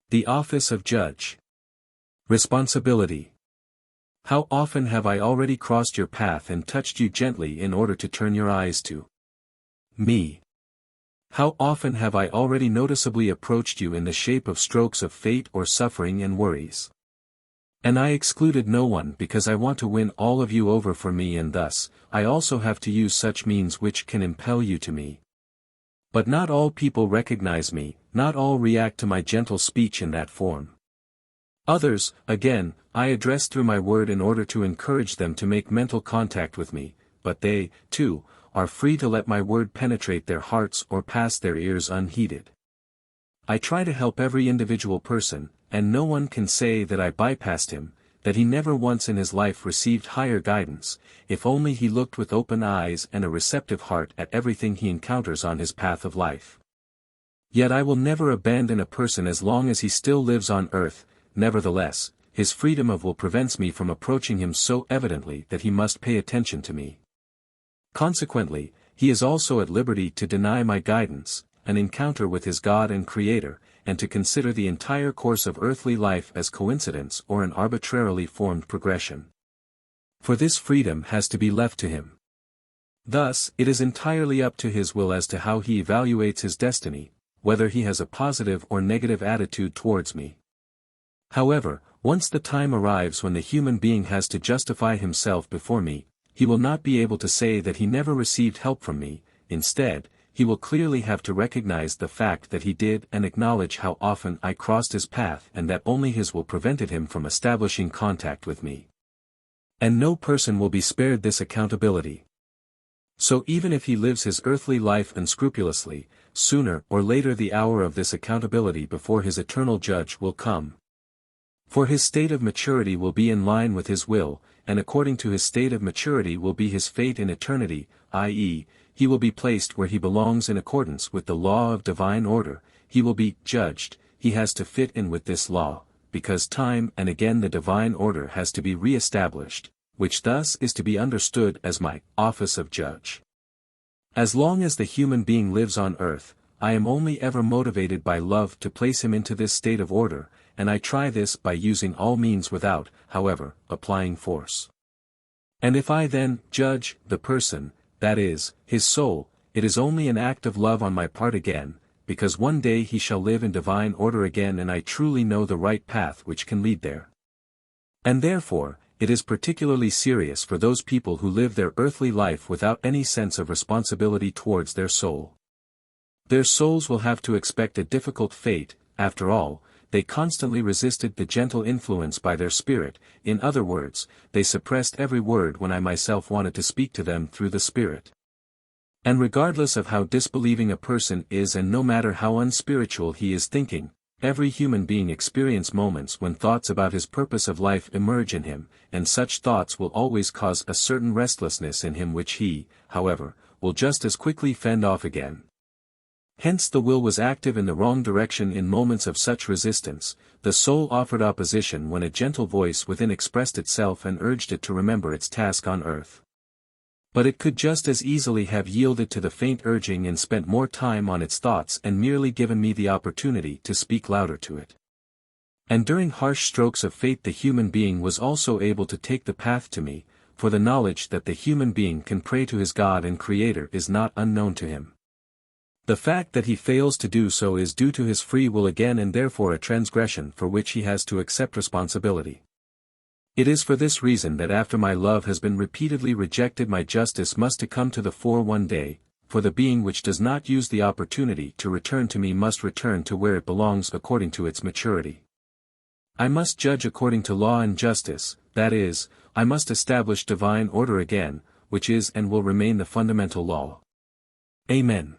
The office of judge. Responsibility. How often have I already crossed your path and touched you gently in order to turn your eyes to me? How often have I already noticeably approached you in the shape of strokes of fate or suffering and worries? And I excluded no one because I want to win all of you over for me, and thus, I also have to use such means which can impel you to me. But not all people recognize me, not all react to my gentle speech in that form. Others, again, I address through my word in order to encourage them to make mental contact with me, but they, too, are free to let my word penetrate their hearts or pass their ears unheeded. I try to help every individual person, and no one can say that I bypassed him, that he never once in his life received higher guidance, if only he looked with open eyes and a receptive heart at everything he encounters on his path of life. Yet I will never abandon a person as long as he still lives on earth. Nevertheless, his freedom of will prevents me from approaching him so evidently that he must pay attention to me. Consequently, he is also at liberty to deny my guidance, an encounter with his God and Creator, and to consider the entire course of earthly life as coincidence or an arbitrarily formed progression. For this freedom has to be left to him. Thus, it is entirely up to his will as to how he evaluates his destiny, whether he has a positive or negative attitude towards me. However, once the time arrives when the human being has to justify himself before me, he will not be able to say that he never received help from me. Instead, he will clearly have to recognize the fact that he did and acknowledge how often I crossed his path and that only his will prevented him from establishing contact with me. And no person will be spared this accountability. So even if he lives his earthly life unscrupulously, sooner or later the hour of this accountability before his eternal judge will come. For his state of maturity will be in line with his will, and according to his state of maturity will be his fate in eternity, i.e., he will be placed where he belongs in accordance with the law of divine order. He will be judged. He has to fit in with this law, because time and again the divine order has to be re-established, which thus is to be understood as my office of judge. As long as the human being lives on earth, I am only ever motivated by love to place him into this state of order, and I try this by using all means without, however, applying force. And if I then judge the person, that is, his soul, it is only an act of love on my part again, because one day he shall live in divine order again and I truly know the right path which can lead there. And therefore, it is particularly serious for those people who live their earthly life without any sense of responsibility towards their soul. Their souls will have to expect a difficult fate. After all, they constantly resisted the gentle influence by their spirit. In other words, they suppressed every word when I myself wanted to speak to them through the Spirit. And regardless of how disbelieving a person is and no matter how unspiritual he is thinking, every human being experiences moments when thoughts about his purpose of life emerge in him, and such thoughts will always cause a certain restlessness in him which he, however, will just as quickly fend off again. Hence the will was active in the wrong direction in moments of such resistance. The soul offered opposition when a gentle voice within expressed itself and urged it to remember its task on earth. But it could just as easily have yielded to the faint urging and spent more time on its thoughts and merely given me the opportunity to speak louder to it. And during harsh strokes of fate the human being was also able to take the path to me, for the knowledge that the human being can pray to his God and Creator is not unknown to him. The fact that he fails to do so is due to his free will again and therefore a transgression for which he has to accept responsibility. It is for this reason that after my love has been repeatedly rejected my justice must come to the fore one day, for the being which does not use the opportunity to return to me must return to where it belongs according to its maturity. I must judge according to law and justice, that is, I must establish divine order again, which is and will remain the fundamental law. Amen.